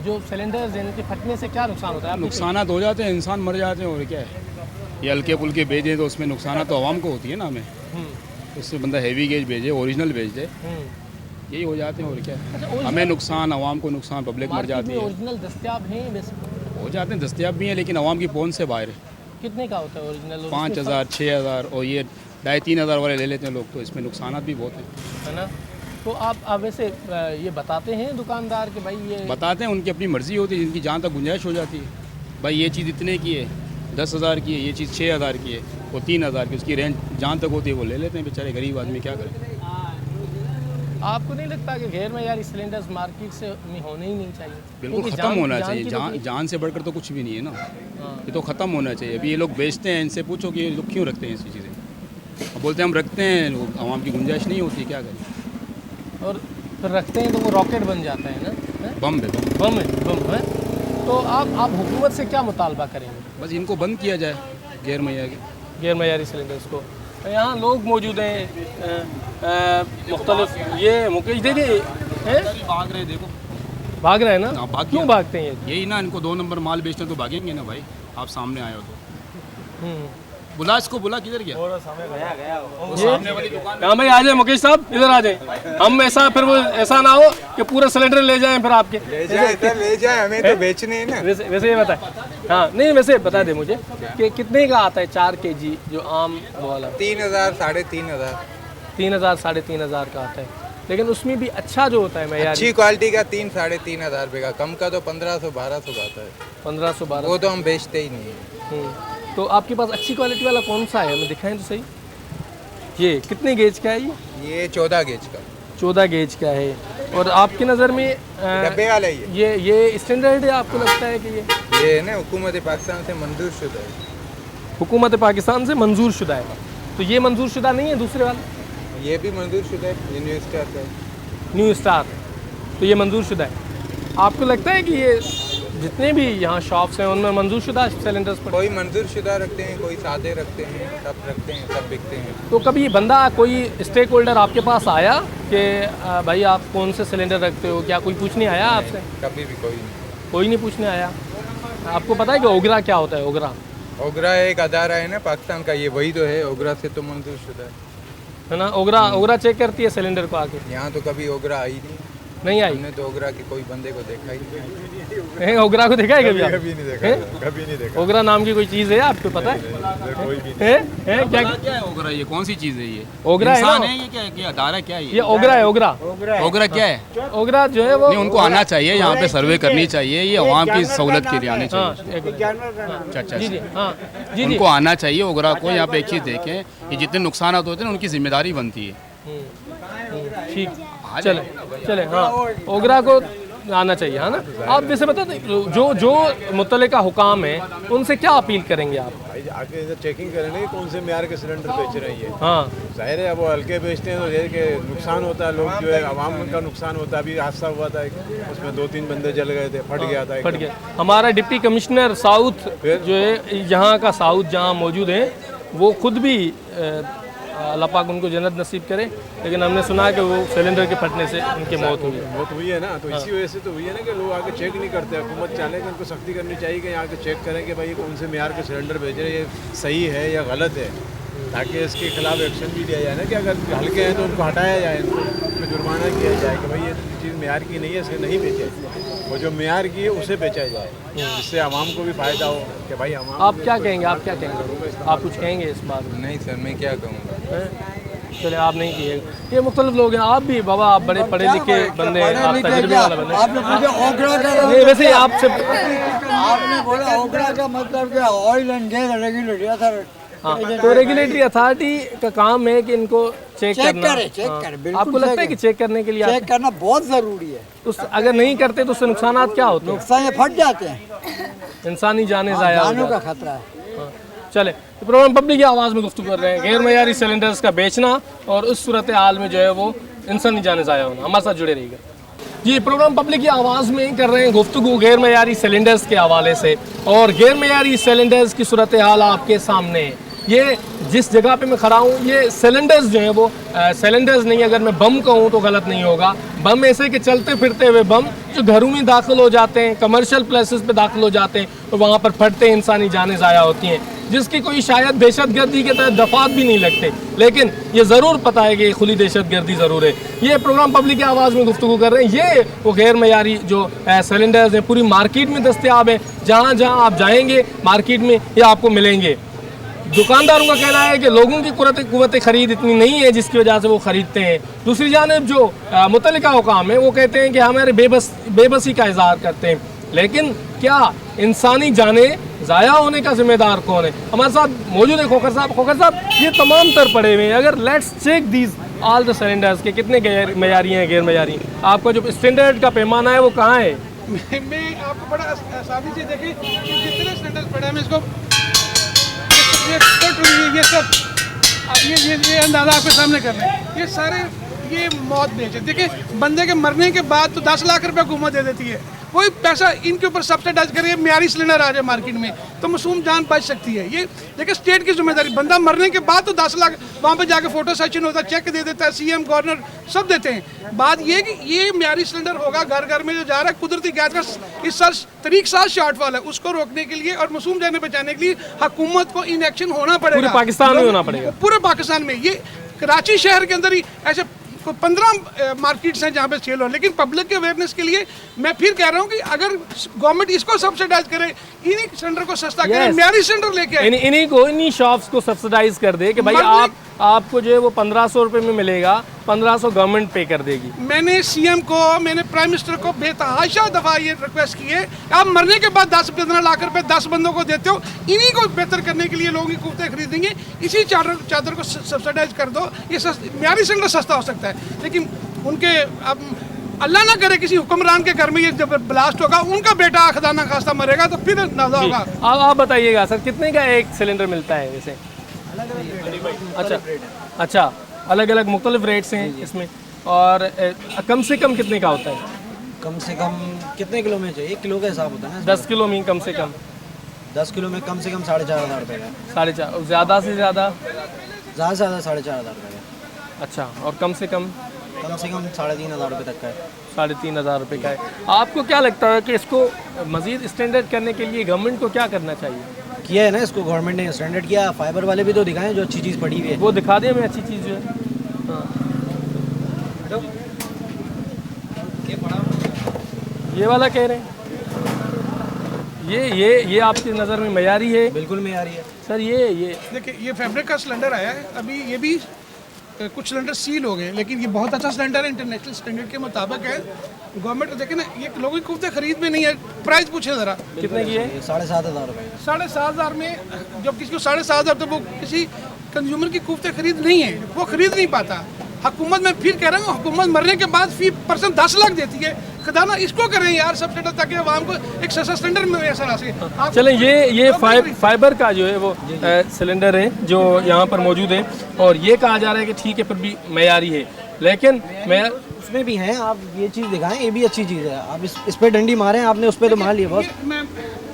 जो सिलेंडर्स हैं इनके फटने से क्या नुकसान होता है? नुकसान हो जाते हैं, इंसान मर जाते हैं और क्या है। ये हल्के फुल्के भेजें तो उसमें नुकसान तो आवाम को होती है ना, हमें उससे बंदा हैवी गेज भेजे, ओरिजिनल भेज दे, यही हो जाते हैं और क्या है। अच्छा, हमें नुकसान, आवाम को नुकसान, पब्लिक मर जाती है। ओरिजिनल दस्तयाब हैं वैसे? हो जाते हैं, दस्तयाब भी हैं, लेकिन आवाम की पहुंच से बाहर है। कितने का होता है ओरिजिनल? 5,000 6,000 और ये 2,500-3,000 वाले ले लेते हैं लोग, तो इसमें नुकसान भी बहुत है ना। तो आप वैसे ये बताते हैं दुकानदार के भाई ये बताते हैं, उनकी अपनी मर्ज़ी होती है, जिनकी जहाँ तक गुंजाइश हो जाती है। भाई ये चीज़ इतने की है, 10,000 की है, ये चीज़ 6,000 की है, वो 3,000 की, उसकी रेंज जहाँ तक होती है वो ले लेते हैं बेचारे गरीब आदमी, क्या करें। आपको नहीं लगता कि गैर मयारी सिलेंडर्स मार्केट से में होने ही नहीं चाहिए? बिल्कुल ख़त्म होना चाहिए। जान से बढ़कर तो कुछ भी नहीं है ना, ये तो ख़त्म होना चाहिए। अभी ये लोग बेचते हैं, इनसे पूछो कि ये लोग क्यों रखते हैं ऐसी चीज़ें। अब बोलते हैं हम रखते हैं, आवाम की गुंजाइश नहीं होती, क्या करें। और फिर रखते हैं तो वो रॉकेट बन जाता है ना, बम है, बम है। तो आप हुकूमत से क्या मुतालबा करेंगे? बस इनको बंद किया जाए गैर मयारी सिलेंडर्स को। यहाँ लोग मौजूद हैं मुख्तलिफ, ये मुकेश देखिए भाग रहे, देखो भाग रहे हैं ना। क्यों भागते हैं? यही ना, इनको 2 नंबर माल बेचना तो भागेंगे ना भाई। आप सामने आए हो तो बुला, इसको बुला, किधर गया? सामने वाली दुकान। हाँ भाई आ जाए मुकेश साहब, इधर आ जाए। हम ऐसा फिर वो ऐसा ना हो कि पूरा सिलेंडर ले जाएं फिर आपके। ले जाए, हमें तो बेचने हैं ना। वैसे ये बताए, हाँ नहीं वैसे बता दे मुझे कि कितने का आता है 4 kg जो आम वाला? 3,000 3,500 3,000 3,500 का आता है, लेकिन उसमें भी अच्छा जो होता है मैं अच्छी क्वालिटी का 3,000-3,500 रुपये का, कम का तो 1,500-1,200 का आता है। 1,500-1,200 वो तो हम बेचते ही नहीं है। तो आपके पास अच्छी क्वालिटी वाला कौन सा है, हमें दिखाएं तो सही। ये कितने गेज का है? ये 14 गेज का। 14 गेज का है। और आपकी नज़र में डब्बे वाला ये स्टैंडर्ड है आपको लगता है कि ये ना हुकूमत पाकिस्तान से मंजूर शुदा है? हुकूमत पाकिस्तान से मंजूर शुदा है, तो ये मंजूर शुदा नहीं है दूसरे वाला? ये भी मंजूर शुदा है, ये न्यू स्टार का है। न्यू स्टार, तो ये मंजूर शुदा है। आपको लगता है कि ये जितने भी यहाँ शॉप्स हैं उनमें मंजूर शुदा सिलेंडर्स पर? कोई मंजूर शुदा रखते हैं, कोई सादे रखते हैं, सब रखते हैं, सब बिकते हैं। तो कभी बंदा, कोई स्टेक होल्डर आपके पास आया कि भाई आप कौन से सिलेंडर रखते हो, क्या कोई पूछने आया आपसे? कभी भी कोई नहीं पूछने आया। आपको पता है कि ओगरा क्या होता है? ओगरा एक अदारा है ना पाकिस्तान का, ये वही तो है। ओगरा से तो मंजूर शुदा है ना। ओगरा चेक करती है सिलेंडर को आके? यहाँ तो कभी ओगरा आई नहीं आई। हमने तो ओगरा के कोई बंदे को देखा ही नहीं। ओगरा को देखा है कभी? कभी नहीं देखा, कभी नहीं देखा। ओगरा नाम की कोई चीज़ है आपको पता है? क्या है ओगरा? ये कौन सी चीज़ है? ये ओगरा है इंसान है, ये क्या अदारा क्या है? ये ओगरा है। ओगरा क्या है? ओगरा जो है वो नहीं, उनको आना चाहिए, यहाँ पे सर्वे करनी चाहिए, ये आवाम की सहूलत के लिए आने चाहिए। अच्छा, जी हाँ जी, उनको आना चाहिए ओगरा को। यहाँ पे एक चीज़ देखें, ये जितने नुकसान होते हैं उनकी जिम्मेदारी बनती है। ठीक, चले हाँ, ओगरा को आना चाहिए, है ना। आप जैसे बताते जो मुतल्लिका हुकाम है उनसे क्या अपील करेंगे आप? आके इधर चेकिंग करें ना कि कौन से म्यार के सिलेंडर बेच रहे हैं। हाँ जाहिर है, अब वो हल्के बेचते हैं तो ये कि नुकसान होता है, लोग जो है आवाम का नुकसान होता है। अभी हादसा हुआ था, उसमें 2-3 बंदे जल गए थे, फट गया था। फट गया। हमारा डिप्टी कमिश्नर साउथ जो है यहाँ का, साउथ जहाँ मौजूद है, वो खुद भी अल्लाह पाक उनको जन्नत नसीब करे, लेकिन हमने सुना कि वो सिलेंडर के फटने से उनकी मौत हुई है ना। तो इसी वजह से तो हुई है ना कि लोग आके चेक नहीं करते। हुकूमत चाहे कि उनको सख्ती करनी चाहिए कि यहाँ के चेक करें कि भाई कौन से म्यार के सिलेंडर भेज रहे हैं, ये सही है या गलत है, ताकि इसके खिलाफ एक्शन भी लिया जाए ना। कि अगर हल्के हैं तो उनको हटाया जाए, उनको जुर्माना किया जाए कि भाई ये चीज़ म्यार की नहीं है, इसे नहीं बेचे। वो जो म्यार की है उसे बेचा जाए, जिससे आवाम को भी फ़ायदा हो कि भाई आवाम। आप क्या कहेंगे? आप कुछ कहेंगे इस बात में? नहीं सर, मैं क्या कहूँगा। चले, आप नहीं किए। ये मुख्तलिफ लोग हैं। आप भी बाबा, आप बड़े पढ़े लिखे बंदे हैं, आप तजुर्बे वाला बंदे। आपने पूछा ओगरा का, नहीं वैसे आपसे आपने बोला ओगरा का मतलब क्या? Oil and gas regulatory authority. हाँ, तो रेगुलेटरी अथॉरिटी का काम है कि इनको चेक करना। चेक करे। आपको लगता है कि चेक करने के लिए चेक करना बहुत ज़रूरी है। उस अगर नहीं करते तो उससे नुकसानात क्या होते हैं? नुकसान ये फट जाते हैं, इंसानी जाने ज़ाया हो जानों का जाती हैं। खतरा है। चले तो प्रोग्राम पब्लिक की आवाज़ में गुफ्तगू कर रहे हैं गैर मयारी सिलेंडर्स का बेचना और उस सूरत हाल में जो है वो इंसानी जाने ज़ाया होना। हमारे साथ जुड़े रहिएगा जी। प्रोग्राम पब्लिक की आवाज़ में कर रहे हैं गुफ्तगू गैर मयारी सिलेंडर्स के हवाले से, और गैर मयारी सिलेंडर्स की सूरत हाल आपके सामने है। ये जिस जगह पे मैं खड़ा हूँ ये सिलेंडर्स जो हैं वो सिलेंडर्स नहीं, अगर मैं बम कहूँ तो गलत नहीं होगा। बम ऐसे कि चलते फिरते हुए बम जो घरों में दाखिल हो जाते हैं, कमर्शियल प्लेसेस पे दाखिल हो जाते हैं और वहाँ पर फटते इंसानी जानें ज़ाया होती हैं, जिसकी कोई शायद दहशतगर्दी के तहत दफात भी नहीं लगते, लेकिन ये ज़रूर पता है कि ये खुली दहशतगर्दी ज़रूर है। ये प्रोग्राम पब्लिक की आवाज़ में गुफ्तगू कर रहे हैं। ये वो गैर मयारी जो सिलेंडर्स हैं पूरी मार्केट में दस्तयाब हैं। जहाँ जहाँ आप जाएंगे मार्केट में ये आपको मिलेंगे। दुकानदारों का कहना है कि लोगों की कुव्वत खरीद इतनी नहीं है जिसकी वजह से वो ख़रीदते हैं। दूसरी जानिब जो मुतल्लिका हुकाम है वो कहते हैं कि हमारे बेबसी का इजहार करते हैं, लेकिन क्या इंसानी जानें ज़ाया होने का जिम्मेदार कौन है? हमारे साथ मौजूद है खोखर साहब। खोखर साहब, ये तमाम तर पड़े हुए हैं, अगर let's check these all the cylinders के कितने गैर मयारी हैं, गैर मयारी, आपका जो स्टैंडर्ड का पैमाना है वो कहाँ है? मैं आपको बड़ा आसानी से देखें जितने सिलेंडर्स पड़े हैं इसको ये सब ये अंदाज़ा आपके सामने कर रहे हैं। ये सारे ये मौत बेचे। देखिए बंदे के मरने के बाद तो 10 लाख रुपए हुकूमत दे देती है, कोई पैसा इनके ऊपर सब्सिडाइज करिए, म्यारी सिलेंडर आ जाए मार्केट में तो मासूम जान बच सकती है। ये देखिए स्टेट की जिम्मेदारी। बंदा मरने के बाद तो 10 लाख वहाँ पे जाके फोटो सेशन होता है, चेक दे देता है, सीएम गवर्नर सब देते हैं। बात ये कि ये म्यारी सिलेंडर होगा घर घर में जो जा रहा है, कुदरती गैस का इस साल तरीक साल शॉर्टफॉल है, उसको रोकने के लिए और मासूम जाने बचाने के लिए हुकूमत को इन एक्शन होना पड़ेगा। पूरे पाकिस्तान में होना पड़ेगा। पूरे पाकिस्तान में। ये कराची शहर के अंदर ही ऐसे 15 मार्केट्स हैं जहाँ पे सेल हो, लेकिन पब्लिक के अवेयरनेस के लिए मैं फिर कह रहा हूँ कि अगर गवर्नमेंट इसको सब्सिडाइज करे, इन्हीं सिलेंडर को सस्ता करे, म्यारी सिलेंडर लेके आए, इन्हीं शॉप्स को सब्सिडाइज कर दे कि भाई आपको जो है वो 1500 रुपये में मिलेगा, 1500 गवर्नमेंट पे कर देगी। मैंने सीएम को, मैंने प्राइम मिनिस्टर को बेतहाशा दफ़ा ये रिक्वेस्ट की है, आप मरने के बाद 10-15 लाख रुपए 10 बंदों को देते हो, इन्हीं को बेहतर करने के लिए लोगों की कुफ्ते खरीदेंगे, इसी चादर को सब्सिडाइज कर दो। ये म्यारी सिलेंडर सस्ता हो सकता है, लेकिन उनके अब अल्लाह ना करे किसी हुक्मरान के घर में ये जब ब्लास्ट होगा, उनका बेटा खुदा ना खास्ता मरेगा तो फिर नाज़ा होगा। आप बताइएगा सर, कितने का एक सिलेंडर मिलता है वैसे? अच्छा, अलग अलग मुख्तलिफ रेट्स हैं इसमें, और कम से कम कितने का होता है? कम से कम कितने किलो में चाहिए? 1 किलो का हिसाब होता है ना? 10 किलो में कम से कम 10 किलो में कम से कम 4,500 रुपये का। 4,500, ज़्यादा से ज़्यादा 4,500 रुपये का। अच्छा, और कम से कम 3,500 रुपये तक का है। 3,500 रुपये का है। आपको क्या लगता है कि इसको मज़ीद स्टैंडर्ड करने के लिए गवर्नमेंट को क्या करना चाहिए? किया है ना इसको गवर्नमेंट ने, स्टैंडर्ड किया। फाइबर वाले भी तो दिखाएं जो अच्छी चीज़ पड़ी हुई है, वो दिखा दें हमें अच्छी चीज़ जो है। हाँ, ये वाला कह रहे हैं, ये आपकी नज़र में मयारी है? बिल्कुल मयारी है सर। ये देखिए ये फैब्रिक का सिलेंडर आया है, अभी ये भी कुछ सिलेंडर सील हो गए, लेकिन ये बहुत अच्छा सिलेंडर है, इंटरनेशनल स्टैंडर्ड के मुताबिक है। गवर्नमेंट देखे ना, ये लोगों की कुफ्ते खरीद में नहीं है। प्राइस पूछे ज़रा कितने की है? 7,500 रुपये। 7,500 में जब किसी को 7,500 तो वो किसी कंज्यूमर की कुफ्ते खरीद नहीं है, वो खरीद नहीं पाता। हुकूमत में फिर कह रहा हूँ, हुकूमत मरने के बाद फी पर्सन 10 लाख देती है। खुदा ना इसको करें यार सब्सिडी, ताकि आवाम को एक सस्ता सिलेंडर में ऐसा आ सके। चलें, ये फाइबर का जो है वो सिलेंडर है जो यहाँ पर मौजूद है, और ये कहा जा रहा है कि ठीक है फिर भी मयारी है, लेकिन मैं उसमें भी हैं। आप ये चीज़ दिखाएं, ये भी अच्छी चीज़ है। आप इस पर डंडी मारें, आपने उस पर तो मार लिया। बहुत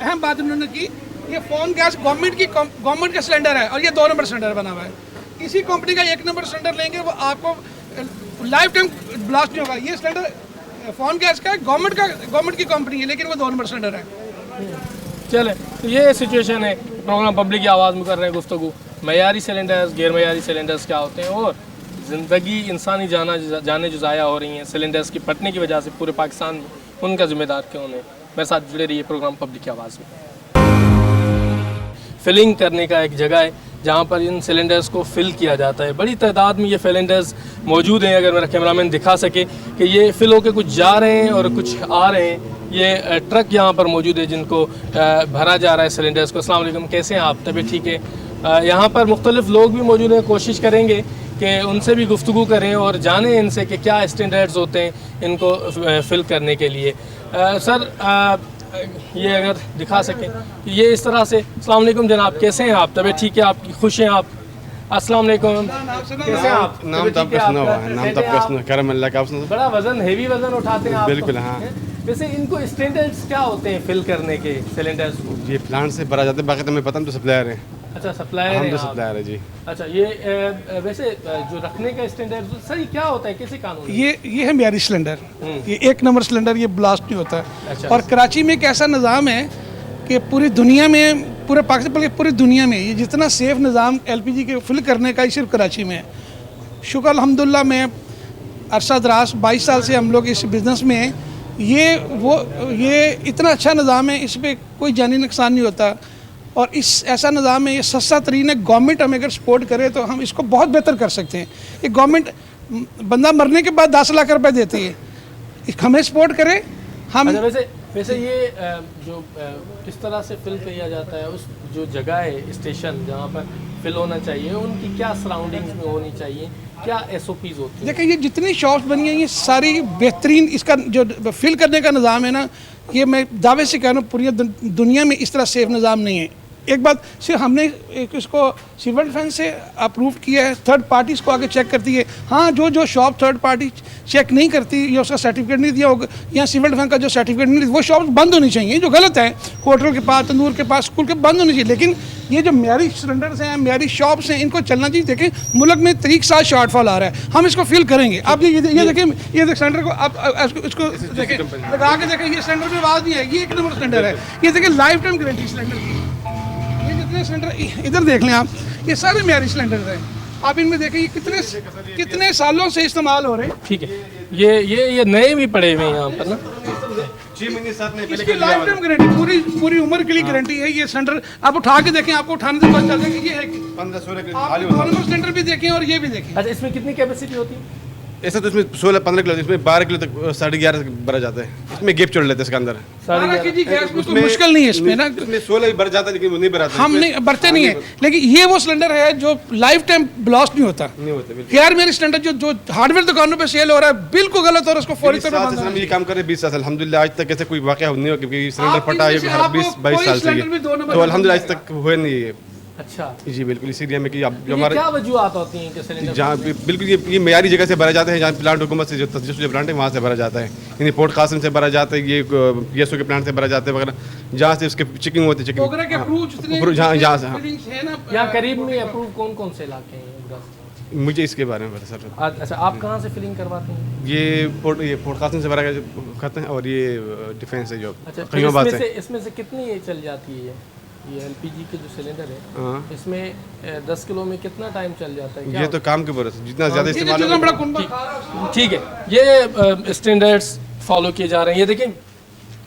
अहम बात उन्होंने की, ये फोन गैस गवर्नमेंट का सिलेंडर है और ये 2 नंबर सिलेंडर बना हुआ है। इसी कंपनी का 1 नंबर सिलेंडर लेंगे, वो आपको लाइफ टाइम ब्लास्ट नहीं होगा। ये सिलेंडर फोन गैस का गवर्नमेंट की कंपनी है, लेकिन वो 2 नंबर सिलेंडर है। चले, तो ये सिचुएशन है। प्रोग्राम पब्लिक की आवाज़ में कर रहे हैं गुफ्तगू, मयारी सिलेंडर्स, गैर मयारी सिलेंडर्स क्या होते हैं, और ज़िंदगी इंसानी जाने जो ज़ाया हो रही हैं सिलेंडर्स की फटने की वजह से पूरे पाकिस्तान में, उनका जिम्मेदार कौन है? मेरे साथ जुड़े रहिए प्रोग्राम पब्लिक की आवाज़ में। फिलिंग करने का एक जगह है जहाँ पर इन सिलेंडर्स को फिल किया जाता है। बड़ी तादाद में ये सिलेंडर्स मौजूद हैं, अगर मेरा कैमरामैन दिखा सके कि ये फिल होकर कुछ जा रहे हैं और कुछ आ रहे हैं। ये ट्रक यहाँ पर मौजूद है जिनको भरा जा रहा है सिलेंडर्स को। अस्सलाम वालेकुम, कैसे हैं आप? तबीयत ठीक है? यहाँ पर मुख्तलिफ लोग भी मौजूद हैं, कोशिश करेंगे कि उनसे भी गुफ्तगू करें और जानें इनसे कि क्या स्टैंडर्ड्स होते हैं इनको फ़िल करने के लिए। सर, ये अगर दिखा सकें कि ये इस तरह से। अस्सलाम वालेकुम जनाब, कैसे हैं आप? तबीयत ठीक है आपकी? खुश हैं आप? अस्सलाम वालेकुम, कैसे हैं आप? नाम तो आपका सुना हुआ है, नाम तो आपका सुना, करम अल्लाह का। आपने बड़ा वजन, हेवी वजन उठाते हैं आप? बिल्कुल, हाँ। वैसे इनको स्टैंडर्ड्स क्या होते हैं फिल करने के सिलेंडर्स को? ये प्लांट से भरा जाता है, बाकी तो हमें पता, हम तो सप्लायर हैं। अच्छा, सप्लायर हम हैं तो आप। सप्लायर है जी। अच्छा, ये वैसे जो रखने का स्टैंडर्ड सही क्या होता है, कैसे कानून? ये है म्यारी सिलेंडर, ये 1 नंबर सिलेंडर, ये ब्लास्ट नहीं होता है। अच्छा। और कराची में एक ऐसा निज़ाम है कि पूरी दुनिया में, पूरे पाकिस्तान बल्कि पूरी दुनिया में ये जितना सेफ निज़ाम एलपीजी के फिल करने का, ये सिर्फ कराची में है। शुक्र अल्हम्दुलिल्लाह, मैं अरसा दराज 22 साल से हम लोग इस बिज़नेस में हैं। ये इतना अच्छा निज़ाम है, इस पर कोई जानी नुकसान नहीं होता। और इस ऐसा निज़ाम है, ये सस्ता तरीन है। गवर्नमेंट हमें अगर सपोर्ट करे तो हम इसको बहुत बेहतर कर सकते हैं। ये गवर्नमेंट बंदा मरने के बाद 10 लाख रुपए देती है, हमें सपोर्ट करे हम। अच्छा, वैसे ये जो किस तरह से फिल किया जाता है, उस जो जगह है स्टेशन जहाँ पर फिल होना चाहिए, उनकी क्या सराउंडिंग्स में होनी चाहिए, क्या SOPs होती है? देखिए, ये जितनी शॉप्स बनी हैं ये सारी बेहतरीन, इसका जो फिल करने का निज़ाम है ना, ये मैं दावे से कह रहा हूँ पूरी दुनिया में इस तरह सेफ निज़ाम नहीं है। एक बात सिर्फ हमने इसको सिविल डिफेंस से अप्रूव किया है, थर्ड पार्टीज़ को आगे चेक करती है। हाँ, जो शॉप थर्ड पार्टी चेक नहीं करती या उसका सर्टिफिकेट नहीं दिया होगा, या सिविल डिफेंस का जो सर्टिफिकेट नहीं, वो शॉप बंद होनी चाहिए, जो गलत है। होटल के पास, तंदूर के पास, स्कूल के बंद होनी चाहिए। लेकिन ये जो म्यारी सिलेंडर्स हैं, म्यारी शॉप्स हैं, इनको चलना चाहिए। देखें, मुल्क में 3 साल शॉर्टफॉल आ रहा है, हम इसको फिल करेंगे। आप ये देखें, ये सिलेंडर को आप इसको देखें, लगा के देखें, ये सिलेंडर में आवाज़ नहीं आएगी, 1 नंबर सिलेंडर है। ये देखें, लाइफ टाइम गारंटी सिलेंडर की। ये जितने सिलेंडर इधर देख लें आप, ये सारे म्यारी सिलेंडर हैं। आप इनमें देखें, ये कितने सालों से इस्तेमाल हो रहे हैं। ठीक है, ये नए भी पड़े हुए हैं यहाँ पर ना। 6 महीने 7 महीने इसकी लाइफ टाइम गारंटी, पूरी उम्र के लिए गारंटी है। ये सिलेंडर आप उठा के देखें, आपको उठाने से पता चल जाएगा ये है कि 15-16 किलो आप खाली दोनों होता सिलेंडर भी देखें और ये भी देखें। अच्छा, इसमें कितनी कैपेसिटी होती है? ऐसा तो इसमें 16-15 किलो, इसमें 12 किलो तक 11.5 भरा जाता है। इसमें गैप छोड़ लेते हैं इसके अंदर। 12 केजी गैस में कोई मुश्किल नहीं है इसमें ना। इसमें 16 ही भर जाता है, लेकिन वो नहीं भराता। हम नहीं भरते नहीं है, लेकिन ये वो सिलेंडर है जो लाइफ टाइम ब्लास्ट नहीं होता। नहीं होता बिल्कुल। यार, मेरे सिलेंडर जो हार्डवेयर दुकानों पे सेल हो रहा है, बिल्कुल गलत और उसको फौरी तौर पर हम ये काम कर रहे हैं 20 साल से। अल्हम्दुलिल्लाह आज तक ऐसे कोई वाकया नहीं हुआ, क्योंकि सिलेंडर फटा है 20-22 साल से ये, तो अल्हम्दुलिल्लाह आज तक हुए नहीं है। अच्छा जी बिल्कुल, इस एरिया में कि अब जो ये हमारे क्या वजूहत होती हैं कि सिलेंडर जहाँ बिल्कुल ये मेयारी जगह से भरा जाता है, जहाँ प्लांट हुकूमत से जो प्लांट है वहाँ से भरा जाता है, यानी पोर्ट कासिम से भरा जाता है, ये PSO के प्लांट से भरा जाता है वगैरह, जहाँ से उसके चेकिंग होती है। जहाँ से यहाँ करीब में अप्रूव कौन से इलाके हैं? मुझे इसके बारे में पता सर। अच्छा, आप कहाँ से फिलिंग करवाते हैं? ये पोर्ट कासिम से भरा करते हैं, और ये डिफेंस है जो अच्छा, कहीं बात है। इसमें से कितनी ये चल जाती है? ये LPG के जो सिलेंडर है, इसमें 10 किलो में कितना टाइम चल जाता है? ये तो काम के ऊपर है, जितना ज़्यादा इस्तेमाल होगा। ठीक है, ये स्टैंडर्ड्स फॉलो किए जा रहे हैं। ये देखिए,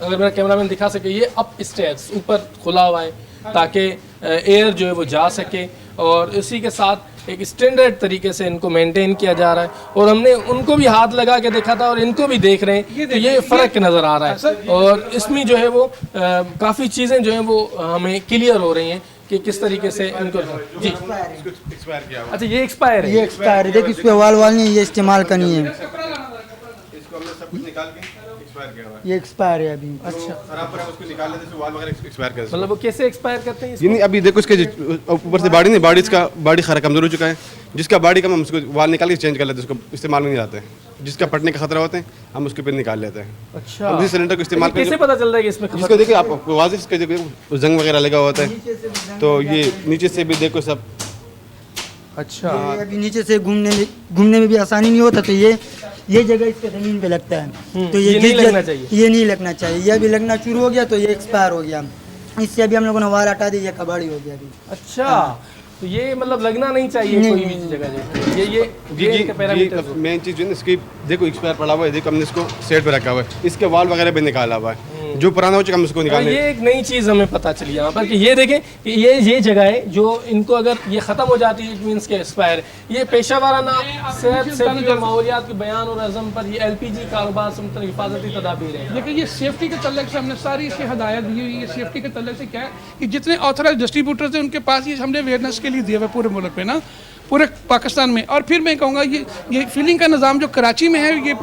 अगर मेरा कैमरामैन दिखा सके, ये अप स्टेयर्स ऊपर खुला हुआ है ताकि एयर जो है वो जा सके, और इसी के साथ एक स्टैंडर्ड तरीके से इनको मेंटेन किया जा रहा है। और हमने उनको भी हाथ लगा के देखा था और इनको भी देख रहे हैं, तो ये फ़र्क नज़र आ रहा है। और इसमें जो है वो काफ़ी चीज़ें जो हैं वो हमें क्लियर हो रही हैं कि किस तरीके से इनको जी। अच्छा, ये एक्सपायर है? ये एक्सपायर है, देखिए इस पर वाल नहीं, ये इस्तेमाल का नहीं है, ये एक्सपायर है अभी। अच्छा, उसको निकाल लेते हैं, वाल वगैरह एक्सपायर कर। मतलब वो कैसे एक्सपायर करते हैं? ये नहीं, अभी देखो इसके ऊपर से बाडी नहीं, बाडी इसका बाडी खरा कमजोर हो चुका है, जिसका बाडी कम हम उसको वाल निकाल के चेंज कर लेते हैं, उसको इस्तेमाल में नहीं लाते हैं। जिसका फटने का खतरा होता है हम उसके ऊपर निकाल लेते हैं। अच्छा, उसी सिलेंडर को इस्तेमाल कैसे पता चल रहा है कि इसमें जिसको देखिए आप वाजिब इसके देखो जंग वगैरह लगा होता है, तो ये नीचे से भी देखो सब। अच्छा, अभी नीचे से घूमने में भी आसानी नहीं होता, तो ये जगह इस पे ज़मीन पे लगता है, तो ये नहीं लगना चाहिए। ये नहीं लगना चाहिए, ये अभी लगना शुरू हो गया तो ये एक्सपायर हो गया। इससे अभी हम लोगों ने वाल हटा दी, ये कबाड़ी हो गया अभी। अच्छा, तो ये मतलब लगना नहीं चाहिए कोई भी जगह। ये मेन चीज़ जो है इसकी देखो एक्सपायर पड़ा हुआ है, देखो हमने इसको सेट पे रखा हुआ है, इसके वाल वगैरह भी निकाला हुआ है, जो पुराना हो चुका हम उसको निकालने। ये एक नई चीज़ हमें पता चली यहाँ पर कि ये देखें कि ये जगह है जो इनको अगर ये ख़त्म हो जाती है, इट मीन्स के एक्सपायर। ये पेशा वाराना सेहत सेफ्टी और माहौलियात के बयान और अज़म पर ये LPG कारोबार से मुतल्लिक़ हिफाजती तदाबीर है। देखिए, ये सेफ्टी के तल्लक से हमने सारी इसकी हदायत दी हुई है। सेफ्टी के तल्लक से क्या है कि जितने ऑथराइज डिस्ट्रीब्यूटर्स हैं उनके पास ये हमने अवेयरनेस के लिए दिया हुआ पूरे मुल्क में ना, पूरे पाकिस्तान में। और फिर मैं कहूँगा ये फिलिंग का निज़ाम जो कराची में है, ये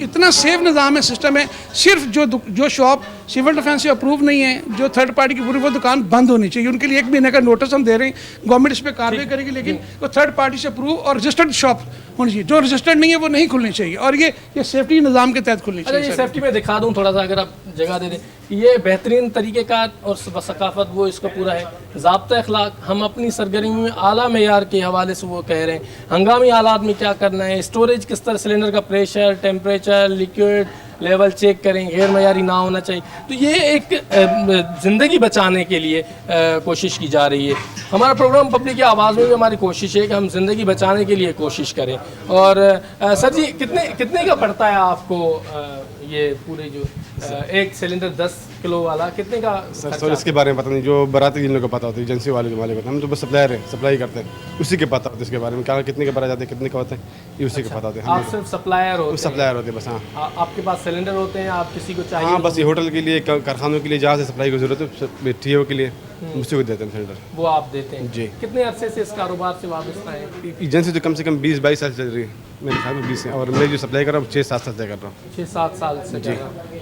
इतना सेफ निज़ाम है, सिस्टम है। सिर्फ जो शॉप सिविल डिफेंस से अप्रूव नहीं है, जो थर्ड पार्टी की पूरी वो दुकान बंद होनी चाहिए। उनके लिए 1 महीने का नोटिस हम दे रहे हैं, गवर्नमेंट इस पर कार्रवाई करेगी, लेकिन वो थर्ड पार्टी से अप्रूव और रजिस्टर्ड शॉप होनी चाहिए। जो रजिस्टर्ड नहीं है वो नहीं खुलनी चाहिए, और ये सेफ्टी निज़ाम के तहत खुलनी चाहिए। ये सेफ्टी में दिखा दूँ थोड़ा सा, अगर आप जगह दे दें। ये बेहतरीन तरीक़ेकार और सकाफ़त वो इसका पूरा है। ज़ाब्ता अखलाक, हम अपनी सरगर्मी में आला मेयार के हवाले से वो कह रहे हैं, हंगामी हालात में क्या करना है, स्टोरेज किस तरह, सिलेंडर का pressure, temperature, liquid level check करें, गैर मयारी ना होना चाहिए। तो ये एक ज़िंदगी बचाने के लिए कोशिश की जा रही है। हमारा प्रोग्राम पब्लिक की आवाज़ में भी हमारी कोशिश है कि हम ज़िंदगी बचाने के लिए कोशिश करें। और सर जी, कितने का पड़ता है आपको ये पूरे जो एक सिलेंडर 10 किलो वाला, कितने का? सर इसके बारे में पता नहीं, जो बराती जिन लोगों को पता होती है, एजेंसी वाले जो मालिक होते हैं, हम तो बस सप्लायर है, सप्लाई करते हैं, उसी के पता होता है इसके बारे में, क्या कितने के भरा जाते हैं, कितने का होते हैं, ये उसी के पता होते हैं। आप सिर्फ सप्लायर होते हैं? सप्लायर होते हैं बस। हाँ, आपके पास सिलेंडर होते हैं, आप किसी को चाहिए? हाँ, बस ये होटल के लिए, कारखानों के लिए जहाँ से सप्लाई की जरूरत है, टीओ के लिए उसी को देते हैं सिलेंडर। वो आप देते हैं जी। कितने अरसे से इस कारोबार से वाबस्ता है? एजेंसी तो कम से कम 20-22 साल चल रही है, मेरे ख्याल में 20 है, और मैं जो सप्लाई कर रहा हूँ 6-7 साल से कर रहा हूँ। 6-7 साल से जी।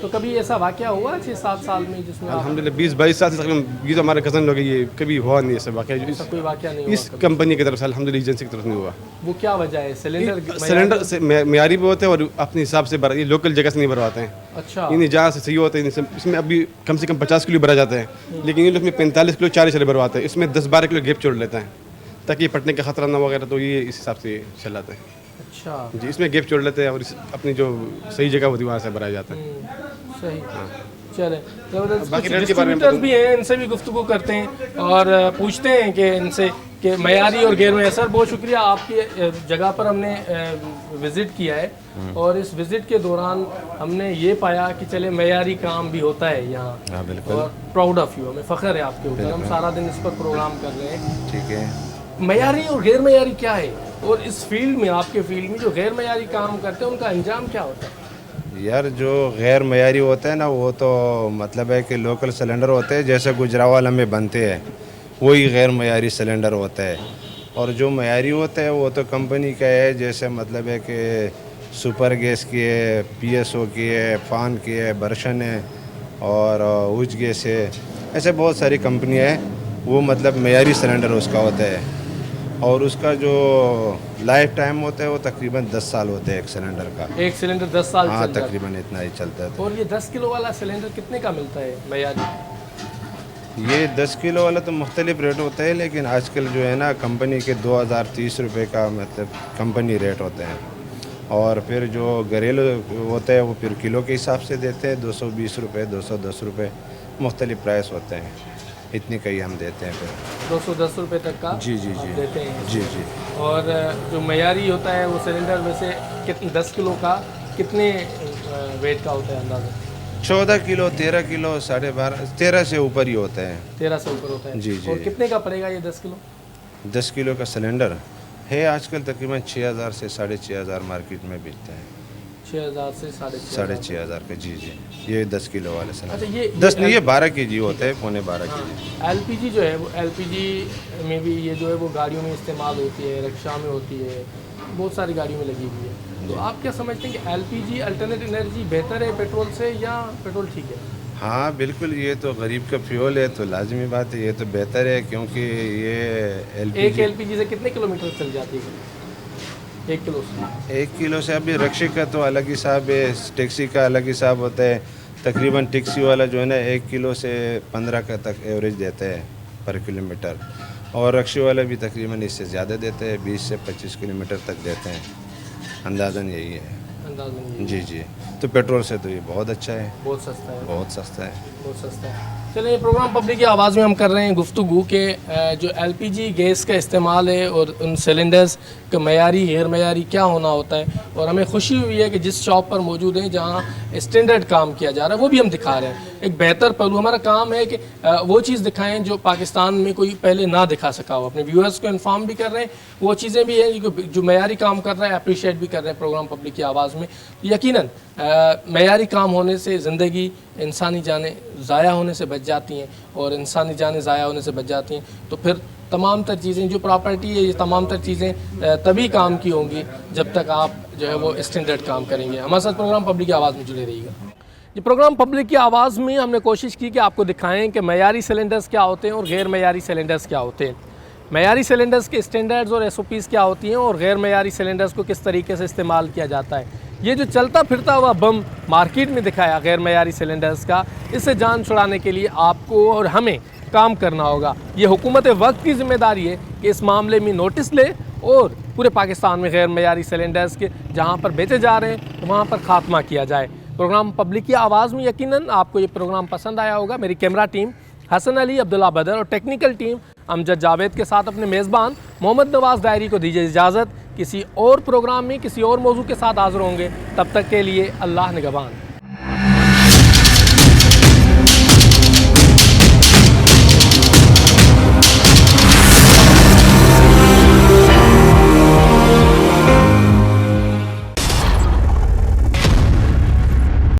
तो कभी ऐसा वाकया हुआ 6-7 साल में जिसमें? अल्हम्दुलिल्लाह 20-22 साल से तकरीबन, ये तो हमारे कज़न लोग, ये कभी हुआ नहीं ऐसा वाकया। कोई वाकया नहीं इस कंपनी की तरफ से, अल्हम्दुलिल्लाह एजेंसी की तरफ नहीं हुआ। वो क्या वजह है? सिलेंडर से मेयारी भी होते हैं और अपने हिसाब से ये लोकल जगह से नहीं भरवाते हैं। अच्छा। इन्हें जहाँ से सही होते हैं, इसमें अभी कम से कम 50 किलो भरा जाता है, लेकिन ये लोग में 45 किलो 40 किलो भरवाते हैं, इसमें 10-12 किलो गैप छोड़ लेता है ताकि पटने का खतरा ना वगैरह, तो ये इस हिसाब से चलाते हैं। अच्छा जी, इसमें गैप छोड़ लेते हैं और अपनी जो सही जगह होती है वहाँ से भराया जाता है। सही। हाँ। चले, डिस्ट्रीब्यूटर्स भी हैं, इनसे भी गुफ्तगू करते हैं और पूछते हैं कि इनसे कि मयारी और गैर मयारी। सर बहुत शुक्रिया, आपकी जगह पर हमने विज़िट किया है और इस विज़िट के दौरान हमने ये पाया कि चले मयारी काम भी होता है यहाँ। हाँ, बिल्कुल। और प्राउड ऑफ यू, हमें फ़ख्र है आपके ऊपर, हम सारा दिन इस पर प्रोग्राम कर रहे हैं। ठीक है। मयारी और गैर मयारी क्या है, और इस फील्ड में, आपके फील्ड में जो गैर मयारी काम करते हैं उनका अंजाम क्या होता है? यार जो गैर मयारी होते हैं ना, वो तो मतलब है कि लोकल सिलेंडर होते हैं, जैसे गुजरावाला में बनते हैं वही गैर मयारी सिलेंडर होता है। और जो मयारी होता है वो तो कंपनी का है, जैसे मतलब है कि सुपर गैस की है, PSO की है, फान की है, बर्शन है और उज गैस है, ऐसे बहुत सारी कंपनियाँ हैं। वो मतलब मयारी सिलेंडर उसका होता है और उसका जो लाइफ टाइम होता है वो तकरीबन 10 साल होते हैं एक सिलेंडर का। एक सिलेंडर 10 साल? हाँ, तकरीबन इतना ही चलता है। और ये 10 किलो वाला सिलेंडर कितने का मिलता है मयारी? ये 10 किलो वाला तो मुख्तलिफ रेट होता है, लेकिन आजकल जो है ना कंपनी के 2030 रुपये का मतलब कंपनी रेट होते हैं, और फिर जो घरेलू होता है वो फिर किलो के हिसाब से देते हैं, 220 रुपये, 210 रुपये मुख्तलिफ प्राइस होते हैं, इतनी का ही हम देते हैं। फिर 210 रुपये तक का जी देते हैं। जी। और जो मयारी होता है वो सिलेंडर वैसे कितने, 10 किलो का कितने वेट का होता है अंदाज़ा? 14 किलो, 13 किलो, 12.5, 13 से ऊपर ही होता है। 13 से ऊपर होता है। जी। और कितने का पड़ेगा ये 10 किलो? 10 किलो का सिलेंडर है आजकल तकरीबन 6,000 से 6,500 मार्केट में बिकता है। 6,000 से 6,500 का। जी। ये 10 किलो वाले सिलेंडर। अच्छा, ये 10 नहीं, ये 12 kg होता है, पौने 12 kg। LPG जो है वो, LPG में भी ये जो है वो गाड़ियों में इस्तेमाल होती है, रिक्शा में होती है, बहुत सारी गाड़ियों में लगी हुई है। तो आप क्या समझते हैं कि LPG अल्टरनेट एनर्जी बेहतर है पेट्रोल से, या पेट्रोल ठीक है? हाँ बिल्कुल, ये तो गरीब का फ्यूल है, तो लाजमी बात है, ये तो बेहतर है, क्योंकि ये LPG एक LPG से कितने किलोमीटर चल जाती है? 1 किलो से? 1 किलो से अभी रिक्शे का तो अलग हिसाब है, टैक्सी का अलग हिसाब होता है। तकरीबन टैक्सी वाला जो है ना 1 किलो से 15 का तक एवरेज देता है पर किलोमीटर, और रिक्शे वाला भी तकरीबन इससे ज़्यादा देते हैं, 20 से 25 किलोमीटर तक देते हैं। अंदाज़न यही है। जी। तो पेट्रोल से तो ये बहुत अच्छा है, बहुत सस्ता है। बहुत सस्ता है, बहुत सस्ता है। चलिए, प्रोग्राम पब्लिक की आवाज़ में हम कर रहे हैं गुफ्तगू के जो LPG गैस का इस्तेमाल है और उन सिलेंडर्स का मयारी गैर मयारी क्या होना होता है। और हमें खुशी हुई है कि जिस शॉप पर मौजूद हैं जहाँ स्टैंडर्ड काम किया जा रहा है वो भी हम दिखा रहे हैं। एक बेहतर पहलू हमारा काम है कि वो चीज़ दिखाएं जो पाकिस्तान में कोई पहले ना दिखा सका हो। अपने व्यूअर्स को इन्फॉर्म भी कर रहे हैं, वो चीज़ें भी हैं जो मयारी काम कर रहा है अप्रिशिएट भी कर रहे हैं प्रोग्राम पब्लिक की आवाज़ में। यकीनन मयारी काम होने से ज़िंदगी, इंसानी जानें ज़ाया होने से बच जाती हैं, और इंसानी जानें ज़ाया होने से बच जाती हैं तो फिर तमाम तर चीज़ें जो प्रॉपर्टी है, ये तमाम तर चीज़ें तभी काम की होंगी जब तक आप जो है वो स्टैंडर्ड काम करेंगे। हमारे साथ प्रोग्राम पब्लिक की आवाज़ में जुड़े रहिएगा। ये प्रोग्राम पब्लिक की आवाज़ में हमने कोशिश की कि आपको दिखाएं कि मयारी सिलेंडर्स क्या होते हैं और गैर मयारी सिलेंडर्स क्या होते हैं, मयारी सिलेंडर्स के स्टैंडर्ड्स और SOPs क्या होती हैं और गैर मयारी सिलेंडर्स को किस तरीके से इस्तेमाल किया जाता है। ये जो चलता फिरता हुआ बम मार्केट में दिखाया गैर मयारी सिलेंडर्स का, इससे जान छुड़ाने के लिए आपको और हमें काम करना होगा। ये हुकूमत वक्त की जिम्मेदारी है कि इस मामले में नोटिस ले और पूरे पाकिस्तान में गैर मयारी सिलेंडर्स के जहाँ पर बेचे जा रहे हैं वहाँ पर खात्मा किया जाए। प्रोग्राम पब्लिक की आवाज़ में यकीनन आपको ये प्रोग्राम पसंद आया होगा। मेरी कैमरा टीम हसन अली, अब्दुल्ला बदर और टेक्निकल टीम अमजद जावेद के साथ अपने मेज़बान मोहम्मद नवाज़ डायरी को दीजिए इजाज़त। किसी और प्रोग्राम में किसी और मौजू के साथ हाज़िर होंगे, तब तक के लिए अल्लाह निगहबान।